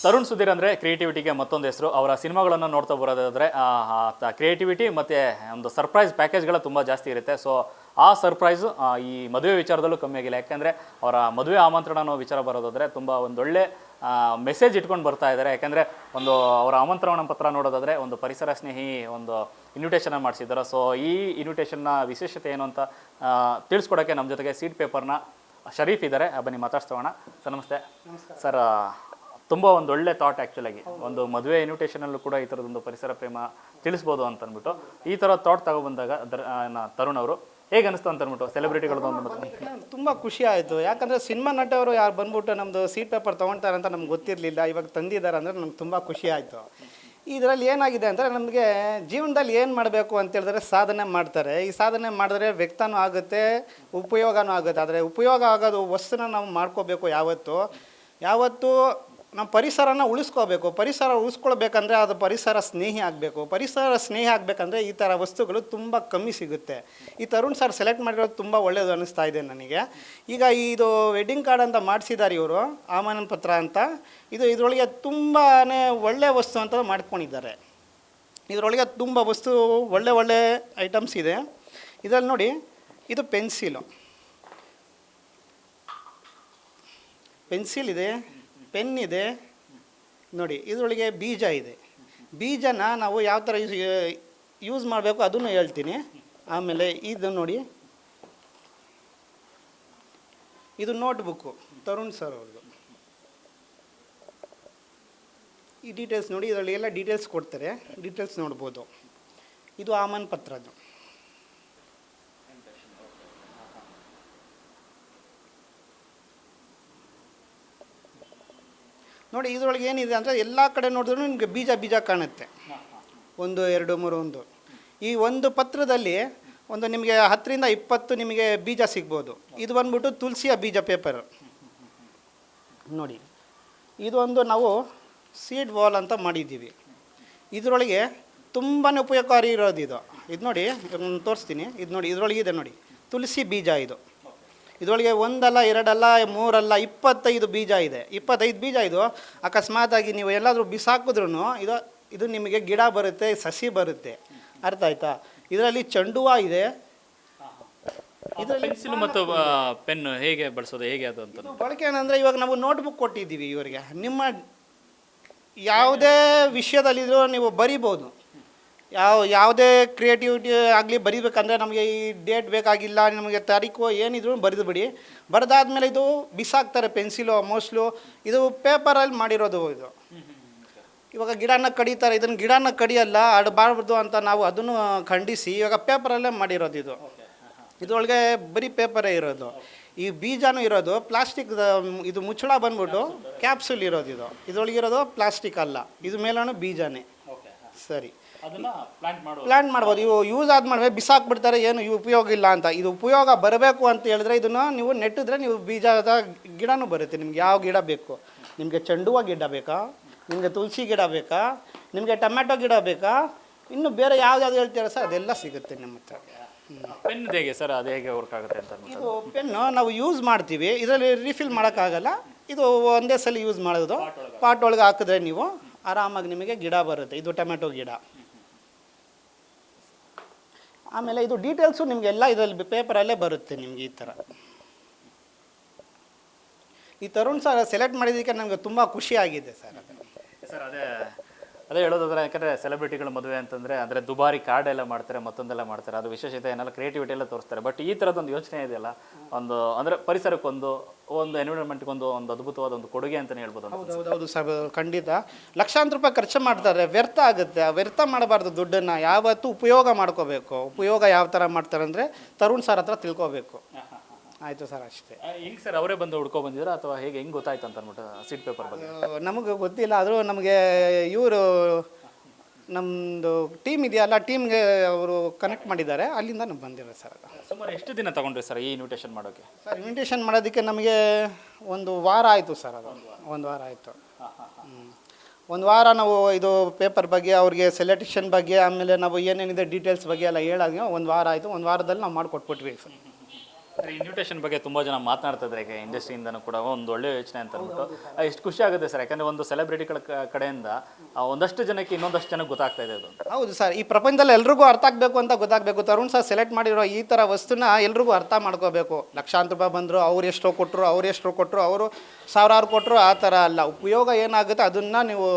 ತರುಣ್ ಸುಧೀರ್ ಅಂದರೆ ಕ್ರಿಯೇಟಿವಿಟಿಗೆ ಮತ್ತೊಂದು ಹೆಸರು. ಅವರ ಸಿನಿಮಾಗಳನ್ನು ನೋಡ್ತಾ ಬರೋದಾದರೆ ಕ್ರಿಯೇಟಿವಿಟಿ ಮತ್ತು ಒಂದು ಸರ್ಪ್ರೈಸ್ ಪ್ಯಾಕೇಜ್ಗಳ ತುಂಬ ಜಾಸ್ತಿ ಇರುತ್ತೆ. ಸೊ ಆ ಸರ್ಪ್ರೈಸು ಈ ಮದುವೆ ವಿಚಾರದಲ್ಲೂ ಕಮ್ಮಿ ಆಗಿಲ್ಲ. ಯಾಕೆಂದರೆ ಅವರ ಮದುವೆ ಆಮಂತ್ರಣ ಅನ್ನೋ ವಿಚಾರ ಬರೋದಾದರೆ ತುಂಬ ಒಂದೊಳ್ಳೆ ಮೆಸೇಜ್ ಇಟ್ಕೊಂಡು ಬರ್ತಾ ಇದ್ದಾರೆ. ಯಾಕೆಂದರೆ ಒಂದು ಅವರ ಆಮಂತ್ರಣ ಪತ್ರ ನೋಡೋದಾದರೆ ಒಂದು ಪರಿಸರ ಸ್ನೇಹಿ ಒಂದು ಇನ್ವಿಟೇಷನ್ನ ಮಾಡಿಸಿದ್ದಾರೆ. ಸೊ ಈ ಇನ್ವಿಟೇಷನ್ನ ವಿಶೇಷತೆ ಏನು ಅಂತ ತಿಳಿಸ್ಕೊಡೋಕ್ಕೆ ನಮ್ಮ ಜೊತೆಗೆ ಸೀಟ್ ಪೇಪರ್ನ ಶರೀಫ್ ಇದ್ದಾರೆ. ಬನ್ನಿ ಮಾತಾಡ್ಸೋಣ. ಸರ್ ನಮಸ್ತೆ. ಸರ್ ತುಂಬ ಒಂದು ಒಳ್ಳೆ ಥಾಟ್ ಆ್ಯಕ್ಚುಲಾಗಿ ಒಂದು ಮದುವೆ ಇನ್ವಿಟೇಷನಲ್ಲೂ ಕೂಡ ಈ ಥರದೊಂದು ಪರಿಸರ ಪ್ರೇಮ ತಿಳಿಸ್ಬೋದು ಅಂತ ಅಂದ್ಬಿಟ್ಟು ಈ ಥರ ಥಾಟ್ ತಗೊಬಂದಾಗ ತರುಣ್ ಅವರು ಹೇಗೆ ಅನಿಸ್ತು ಅಂತ ಅಂದ್ಬಿಟ್ಟು ಸೆಲೆಬ್ರಿಟಿಗಳದ್ದು ತುಂಬ ಖುಷಿ ಆಯಿತು. ಯಾಕಂದರೆ ಸಿನಿಮಾ ನಟವರು ಯಾರು ಬಂದ್ಬಿಟ್ಟು ನಮ್ಮದು ಸೀಟ್ ಪೇಪರ್ ತೊಗೊಳ್ತಾರೆ ಅಂತ ನಮ್ಗೆ ಗೊತ್ತಿರಲಿಲ್ಲ. ಇವಾಗ ತಂದಿದ್ದಾರೆ ಅಂದರೆ ನಮ್ಗೆ ತುಂಬ ಖುಷಿ ಆಯಿತು. ಇದರಲ್ಲಿ ಏನಾಗಿದೆ ಅಂದರೆ ನಮಗೆ ಜೀವನದಲ್ಲಿ ಏನು ಮಾಡಬೇಕು ಅಂತೇಳಿದ್ರೆ ಸಾಧನೆ ಮಾಡ್ತಾರೆ. ಈ ಸಾಧನೆ ಮಾಡಿದ್ರೆ ವ್ಯಕ್ತನೂ ಆಗುತ್ತೆ, ಉಪಯೋಗನೂ ಆಗುತ್ತೆ. ಆದರೆ ಉಪಯೋಗ ಆಗೋದು ವಸ್ತುನ ನಾವು ಮಾಡ್ಕೋಬೇಕು. ಯಾವತ್ತೂ ನಾವು ಪರಿಸರನ ಉಳಿಸ್ಕೋಬೇಕು. ಪರಿಸರ ಉಳಿಸ್ಕೊಳ್ಬೇಕಂದ್ರೆ ಅದು ಪರಿಸರ ಸ್ನೇಹಿ ಆಗಬೇಕು. ಪರಿಸರ ಸ್ನೇಹಿ ಆಗಬೇಕಂದ್ರೆ ಈ ಥರ ವಸ್ತುಗಳು ತುಂಬ ಕಮ್ಮಿ ಸಿಗುತ್ತೆ. ಈ ತರುಣ್ ಸರ್ ಸೆಲೆಕ್ಟ್ ಮಾಡಿರೋದು ತುಂಬ ಒಳ್ಳೆಯದು ಅನ್ನಿಸ್ತಾ ಇದೆ ನನಗೆ. ಈಗ ಇದು ವೆಡ್ಡಿಂಗ್ ಕಾರ್ಡ್ ಅಂತ ಮಾಡಿಸಿದ್ದಾರೆ ಇವರು, ಆಹ್ವಾನ ಪತ್ರ ಅಂತ. ಇದರೊಳಗೆ ತುಂಬಾ ಒಳ್ಳೆಯ ವಸ್ತು ಅಂತ ಮಾಡ್ಕೊಂಡಿದ್ದಾರೆ. ಇದರೊಳಗೆ ತುಂಬ ವಸ್ತು ಒಳ್ಳೆ ಐಟಮ್ಸ್ ಇದೆ. ಇದರಲ್ಲಿ ನೋಡಿ, ಇದು ಪೆನ್ಸಿಲ್ ಇದೆ, ಪೆನ್ ಇದೆ ನೋಡಿ. ಇದರೊಳಗೆ ಬೀಜ ಇದೆ. ಬೀಜನ ನಾವು ಯಾವ ಥರ ಯೂಸ್ ಮಾಡಬೇಕು ಅದನ್ನು ಹೇಳ್ತೀನಿ. ಆಮೇಲೆ ಇದು ನೋಡಿ, ಇದು ನೋಟ್ಬುಕ್ಕು ತರುಣ್ ಸರ್ ಅವ್ರದ್ದು. ಈ ಡೀಟೇಲ್ಸ್ ನೋಡಿ, ಇದರಲ್ಲಿ ಎಲ್ಲ ಡೀಟೇಲ್ಸ್ ಕೊಡ್ತಾರೆ. ಡೀಟೇಲ್ಸ್ ನೋಡ್ಬೋದು. ಇದು ಆಹ್ವಾನ ಪತ್ರದ್ದು ನೋಡಿ. ಇದರೊಳಗೆ ಏನಿದೆ ಅಂದರೆ ಎಲ್ಲ ಕಡೆ ನೋಡಿದ್ರೂ ನಿಮಗೆ ಬೀಜ ಕಾಣುತ್ತೆ. 1 2 3 1. ಈ ಒಂದು ಪತ್ರದಲ್ಲಿ ಒಂದು ನಿಮಗೆ 10 ರಿಂದ 20 ನಿಮಗೆ ಬೀಜ ಸಿಗ್ಬೋದು. ಇದು ಬಂದ್ಬಿಟ್ಟು ತುಳಸಿಯ ಬೀಜ ಪೇಪರ್ ನೋಡಿ. ಇದೊಂದು ನಾವು ಸೀಡ್ ವಾಲ್ ಅಂತ ಮಾಡಿದ್ದೀವಿ. ಇದರೊಳಗೆ ತುಂಬಾ ಉಪಯೋಗಕಾರಿ ಇರೋದು ಇದು ನೋಡಿ, ತೋರಿಸ್ತೀನಿ. ಇದು ನೋಡಿ, ಇದರೊಳಗಿದೆ ನೋಡಿ, ತುಳಸಿ ಬೀಜ ಇದು. ಇದರೊಳಗೆ 1 ಅಲ್ಲ 2 ಅಲ್ಲ 3 ಅಲ್ಲ 25 ಬೀಜ ಇದೆ. 25 ಬೀಜ ಇದು ಅಕಸ್ಮಾತಾಗಿ ನೀವು ಎಲ್ಲಾದರೂ ಬಿಸಾಕಿದ್ರೂ ಇದು ನಿಮಗೆ ಗಿಡ ಬರುತ್ತೆ, ಸಸಿ ಬರುತ್ತೆ. ಅರ್ಥ ಆಯ್ತಾ? ಇದರಲ್ಲಿ ಚೆಂಡು ಹೂವು ಇದೆ. ಇದರಲ್ಲಿ ಪೆನ್ಸಿಲ್ ಮತ್ತು ಪೆನ್ ಹೇಗೆ ಬಳಸೋದು, ಹೇಗೆ ಅದು ಅಂತ ಬಳಕೆ ಏನಂದರೆ, ಇವಾಗ ನಾವು ನೋಟ್ಬುಕ್ ಕೊಟ್ಟಿದ್ದೀವಿ ಇವರಿಗೆ. ನಿಮ್ಮ ಯಾವುದೇ ವಿಷಯದಲ್ಲಿದ್ರೂ ನೀವು ಬರಿಬೋದು. ಯಾವುದೇ ಕ್ರಿಯೇಟಿವಿಟಿ ಆಗಲಿ ಬರಿಬೇಕಂದ್ರೆ ನಮಗೆ ಈ ಡೇಟ್ ಬೇಕಾಗಿಲ್ಲ, ನಮಗೆ ತಾರೀಕು ಏನಿದ್ರು ಬರೆದು ಬಿಡಿ. ಬರೆದಾದ್ಮೇಲೆ ಇದು ಬಿಸಾಕ್ತಾರೆ ಪೆನ್ಸಿಲು ಮೋಸ್ಟ್ಲು. ಇದು ಪೇಪರಲ್ಲಿ ಮಾಡಿರೋದು. ಇದು ಇವಾಗ ಗಿಡನ ಕಡಿತಾರೆ. ಇದನ್ನು ಗಿಡನ ಕಡಿಯಲ್ಲ, ಆಡಬಾರ್ದು ಅಂತ ನಾವು ಅದನ್ನು ಖಂಡಿಸಿ ಇವಾಗ ಪೇಪರಲ್ಲೇ ಮಾಡಿರೋದು. ಇದರೊಳಗೆ ಬರೀ ಪೇಪರೇ ಇರೋದು. ಈ ಬೀಜನೂ ಇರೋದು ಪ್ಲಾಸ್ಟಿಕ್. ಇದು ಮುಚ್ಚಳ ಬಂದ್ಬಿಟ್ಟು ಕ್ಯಾಪ್ಸುಲ್ ಇರೋದು. ಇದರೊಳಗಿರೋದು ಪ್ಲಾಸ್ಟಿಕ್ ಅಲ್ಲ, ಇದು ಮೇಲೂ ಬೀಜನೇ. ಸರಿ, ಪ್ಲ್ಯಾಂಟ್ ಮಾಡ್ಬೋದು. ಇವು ಯೂಸ್ ಆದ್ಮೇಲೆ ಬಿಸಾಕ್ಬಿಡ್ತಾರೆ, ಏನು ಉಪಯೋಗ ಇಲ್ಲ ಅಂತ. ಇದು ಉಪಯೋಗ ಬರಬೇಕು ಅಂತ ಹೇಳಿದ್ರೆ ಇದನ್ನು ನೀವು ನೆಟ್ಟಿದ್ರೆ ನೀವು ಬೀಜದ ಗಿಡನೂ ಬರುತ್ತೆ. ನಿಮ್ಗೆ ಯಾವ ಗಿಡ ಬೇಕು, ನಿಮಗೆ ಚೆಂಡು ಹೂವು ಗಿಡ ಬೇಕಾ, ನಿಮಗೆ ತುಳಸಿ ಗಿಡ ಬೇಕಾ, ನಿಮಗೆ ಟೊಮ್ಯಾಟೊ ಗಿಡ ಬೇಕಾ, ಇನ್ನು ಬೇರೆ ಯಾವ್ದು ಹೇಳ್ತೀರ ಸರ್ ಅದೆಲ್ಲ ಸಿಗುತ್ತೆ ನಮ್ಮ ಹತ್ರ. ಪೆನ್ ಹೇಗೆ ಸರ್, ಅದು ಹೇಗೆ ವರ್ಕ್ ಆಗುತ್ತೆ ಅಂತ? ಇದು ಪೆನ್ನು ನಾವು ಯೂಸ್ ಮಾಡ್ತೀವಿ. ಇದರಲ್ಲಿ ರಿಫಿಲ್ ಮಾಡೋಕ್ಕಾಗಲ್ಲ. ಇದು ಒಂದೇ ಸಲ ಯೂಸ್ ಮಾಡೋದು. ಪಾಟ್ ಒಳಗೆ ಹಾಕಿದ್ರೆ ನೀವು ಆರಾಮಾಗಿ ನಿಮಗೆ ಗಿಡ ಬರುತ್ತೆ. ಇದು ಟೊಮ್ಯಾಟೊ ಗಿಡ. ಆಮೇಲೆ ಇದು ಡೀಟೇಲ್ಸು ನಿಮಗೆಲ್ಲ ಇದರಲ್ಲಿ ಪೇಪರಲ್ಲೇ ಬರುತ್ತೆ ನಿಮಗೆ. ಈ ಥರ ಈ ತರುಣ್ ಸರ್ ಸೆಲೆಕ್ಟ್ ಮಾಡಿದ್ದಕ್ಕೆ ನನಗೆ ತುಂಬ ಖುಷಿಯಾಗಿದೆ ಸರ್. ಸರ್ ಅದೇ ಹೇಳೋದಾದ್ರೆ, ಯಾಕಂದರೆ ಸೆಲೆಬ್ರಿಟಿಗಳ ಮದುವೆ ಅಂತಂದರೆ ಅಂದರೆ ದುಬಾರಿ ಕಾರ್ಡ್ ಎಲ್ಲ ಮಾಡ್ತಾರೆ, ಮತ್ತೊಂದೆಲ್ಲ ಮಾಡ್ತಾರೆ. ಅದು ವಿಶೇಷತೆ ಏನೆಲ್ಲ ಕ್ರಿಯೇಟಿವಿಟಿ ಎಲ್ಲ ತೋರಿಸ್ತಾರೆ. ಬಟ್ ಈ ಥರದೊಂದು ಯೋಚನೆ ಇದೆಯಲ್ಲ, ಅಂದರೆ ಪರಿಸರಕ್ಕೊಂದು ಎನ್ವಿರಾನ್ಮೆಂಟ್ಗೊಂದು ಅದ್ಭುತವಾದ ಒಂದು ಕೊಡುಗೆ ಅಂತಲೇ ಹೇಳ್ಬೋದು. ಹೌದು ಸರ್, ಖಂಡಿತ. ಲಕ್ಷಾಂತರ ರೂಪಾಯಿ ಖರ್ಚು ಮಾಡ್ತಾರೆ, ವ್ಯರ್ಥ ಆಗುತ್ತೆ. ವ್ಯರ್ಥ ಮಾಡಬಾರ್ದು. ದುಡ್ಡನ್ನು ಯಾವತ್ತೂ ಉಪಯೋಗ ಮಾಡ್ಕೋಬೇಕು. ಉಪಯೋಗ ಯಾವ ಥರ ಮಾಡ್ತಾರೆ ಅಂದರೆ ತರುಣ್ ಸರ್ ಹತ್ರ ತಿಳ್ಕೊಬೇಕು. ಆಯಿತು ಸರ್, ಅಷ್ಟೇ. ಹೆಂಗೆ ಸರ್, ಅವರೇ ಬಂದು ಹುಡ್ಕೊ ಬಂದಿದ್ದೀರಾ ಅಥವಾ ಹೇಗೆ, ಹೆಂಗೆ ಗೊತ್ತಾಯ್ತು ಅಂತ ಅಂದ್ಬಿಟ್ಟು ಸೀಟ್ ಪೇಪರ್ ಬಗ್ಗೆ? ನಮಗೆ ಗೊತ್ತಿಲ್ಲ. ಆದರೂ ನಮಗೆ ಇವರು ನಮ್ಮದು ಟೀಮ್ ಇದೆಯಲ್ಲ, ಟೀಮ್ಗೆ ಅವರು ಕನೆಕ್ಟ್ ಮಾಡಿದ್ದಾರೆ. ಅಲ್ಲಿಂದ ನಮ್ಗೆ ಬಂದಿರೋ ಸರ್. ಸುಮಾರು ಎಷ್ಟು ದಿನ ತಗೊಂಡ್ರಿ ಸರ್ ಈ ಇನ್ವಿಟೇಷನ್ ಮಾಡೋಕ್ಕೆ? ಸರ್ ಇನ್ವಿಟೇಷನ್ ಮಾಡೋದಕ್ಕೆ ನಮಗೆ 1 ವಾರ ಆಯಿತು ಸರ್. ಅದು 1 ವಾರ ಆಯಿತು. 1 ವಾರ ನಾವು ಇದು ಪೇಪರ್ ಬಗ್ಗೆ, ಅವ್ರಿಗೆ ಸೆಲೆಕ್ಷನ್ ಬಗ್ಗೆ, ಆಮೇಲೆ ನಾವು ಏನೇನಿದೆ ಡೀಟೇಲ್ಸ್ ಬಗ್ಗೆ ಎಲ್ಲ ಹೇಳಾಗ 1 ವಾರ ಆಯಿತು. 1 ವಾರದಲ್ಲಿ ನಾವು ಮಾಡಿಕೊಟ್ಬಿಟ್ವಿ ಸರ್. ಸರ್ ಇನ್ವಿಟೇಷನ್ ಬಗ್ಗೆ ತುಂಬ ಜನ ಮಾತನಾಡ್ತಾ ಇದ್ದಾರೆ ಈಗ ಇಂಡಸ್ಟ್ರಿಯಿಂದನೂ ಕೂಡ ಒಂದು ಒಳ್ಳೆ ಯೋಚನೆ ಅಂತ ಅಂದ್ಬಿಟ್ಟು ಎಷ್ಟು ಖುಷಿ ಆಗುತ್ತೆ ಸರ್, ಯಾಕಂದರೆ ಒಂದು ಸೆಲೆಬ್ರಿಟಿಗಳ ಕಡೆಯಿಂದ ಒಂದಷ್ಟು ಜನಕ್ಕೆ ಇನ್ನೊಂದಷ್ಟು ಜನಕ್ಕೆ ಗೊತ್ತಾಗ್ತಾ ಇದೆ ಅದು. ಹೌದು ಸರ್, ಈ ಪ್ರಪಂಚದಲ್ಲಿ ಎಲ್ರಿಗೂ ಅರ್ಥ ಆಗಬೇಕು ಅಂತ ಗೊತ್ತಾಗಬೇಕು. ತರುಣ್ ಸರ್ ಸೆಲೆಕ್ಟ್ ಮಾಡಿರೋ ಈ ಥರ ವಸ್ತುನ ಎಲ್ರಿಗೂ ಅರ್ಥ ಮಾಡ್ಕೋಬೇಕು. ಲಕ್ಷಾಂತರ ರೂಪಾಯಿ ಬಂದರು, ಅವ್ರು ಎಷ್ಟೋ ಕೊಟ್ಟರು, ಅವರು ಸಾವಿರಾರು ಕೊಟ್ಟರು, ಆ ಥರ ಅಲ್ಲ. ಉಪಯೋಗ ಏನಾಗುತ್ತೆ ಅದನ್ನು ನೀವು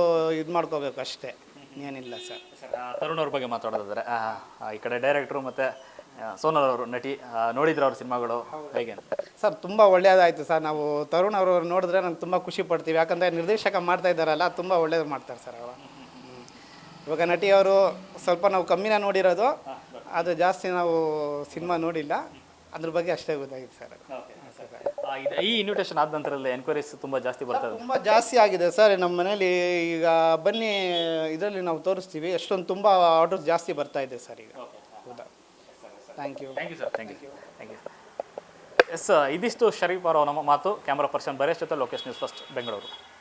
ಇದು ಮಾಡ್ಕೋಬೇಕು ಅಷ್ಟೇ, ಏನಿಲ್ಲ ಸರ್. ತರುಣ್ ಅವ್ರ ಬಗ್ಗೆ ಮಾತಾಡೋದಾದ್ರೆ ಈ ಕಡೆ ಡೈರೆಕ್ಟ್ರು ಮತ್ತು ಸೋನಲ್ ಅವರು ನಟಿ ನೋಡಿದ್ರು ಅವ್ರ ಸಿನಿಮಾಗಳು ಹೇಗೆ ಸರ್? ತುಂಬ ಒಳ್ಳೆಯದಾಯಿತು ಸರ್. ನಾವು ತರುಣ್ ಅವರು ನೋಡಿದ್ರೆ ನಂಗೆ ತುಂಬ ಖುಷಿ ಪಡ್ತೀವಿ, ಯಾಕಂದರೆ ನಿರ್ದೇಶಕ ಮಾಡ್ತಾ ಇದ್ದಾರಲ್ಲ, ತುಂಬ ಒಳ್ಳೇದು ಮಾಡ್ತಾರೆ ಸರ್ ಅವರು. ಇವಾಗ ನಟಿ ಅವರು ಸ್ವಲ್ಪ ನಾವು ಕಮ್ಮಿನ ನೋಡಿರೋದು, ಅದು ಜಾಸ್ತಿ ನಾವು ಸಿನಿಮಾ ನೋಡಿಲ್ಲ, ಅದ್ರ ಬಗ್ಗೆ ಅಷ್ಟೇ ಗೊತ್ತಾಗಿದೆ ಸರ್. ಈ ಇನ್ವಿಟೇಷನ್ ಆದ ನಂತರದಲ್ಲಿ ಎನ್ಕ್ವೈರೀಸ್ ತುಂಬ ಜಾಸ್ತಿ ಬರ್ತದೆ. ತುಂಬ ಜಾಸ್ತಿ ಆಗಿದೆ ಸರ್ ನಮ್ಮ ಮನೇಲಿ. ಈಗ ಬನ್ನಿ ಇದರಲ್ಲಿ ನಾವು ತೋರಿಸ್ತೀವಿ, ಎಷ್ಟೊಂದು ತುಂಬ ಆರ್ಡರ್ಸ್ ಜಾಸ್ತಿ ಬರ್ತಾ ಇದೆ ಸರ್ ಈಗ. ಹೌದಾ, thank you sir, thank you. Yes, ಇದಿಷ್ಟು ಶರೀಫ್ ಅವರ ನಮ್ಮ ಮಾತು. ಕ್ಯಾಮ್ರಾ ಪರ್ಸನ್ ಬರೇಶ್ ಜೊತೆ ಲೋಕೇಶ್, ನ್ಯೂಸ್ ಫಸ್ಟ್, ಬೆಂಗಳೂರು.